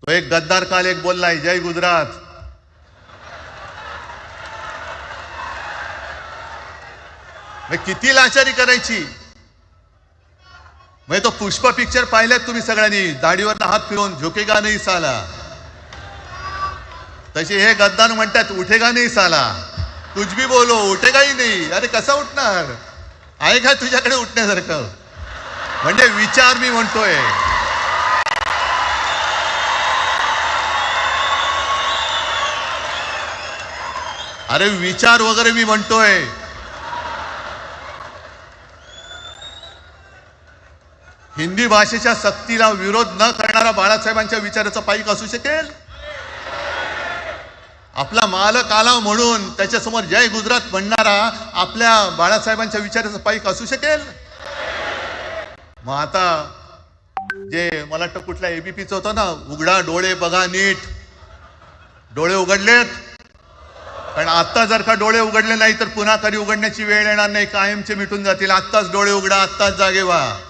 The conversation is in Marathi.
तो एक गद्दार काल एक बोललाय, जय गुजरात. किती लाचारी करायची. म्हणजे तो पुष्प पिक्चर पाहिल्यात तुम्ही सगळ्यांनी, दाढीवर हात फिरवून, झुकेगा नाही साला. तसे हे गद्दार म्हणतात उठेगा नाही साला, कुछ भी बोलो उठेगाही नाही. अरे कसा उठणार, आहे का तुझ्याकडे उठण्यासारखं? म्हणजे विचार मी म्हणतोय. अरे विचार वगैरे मी म्हणतोय. हिंदी भाषेच्या सक्तीला विरोध न करणारा बाळासाहेबांच्या विचाराचा पाईक असू शकेल? आपला मालक आला म्हणून त्याच्यासमोर जय गुजरात म्हणणारा आपल्या बाळासाहेबांच्या विचाराचा पाईक असू शकेल? मग आता जे मला वाटतं कुठल्या एबीपीचं होतं ना, उघडा डोळे बघा नीट. डोळे उघडलेत, पण आता जर का डोळे उघडले नाही तर पुन्हा कधी उघडण्याची वेळ येणार नाही, कायमचे मिटून जातील. आत्ताच डोळे उघडा, आत्ताच जागे व्हा.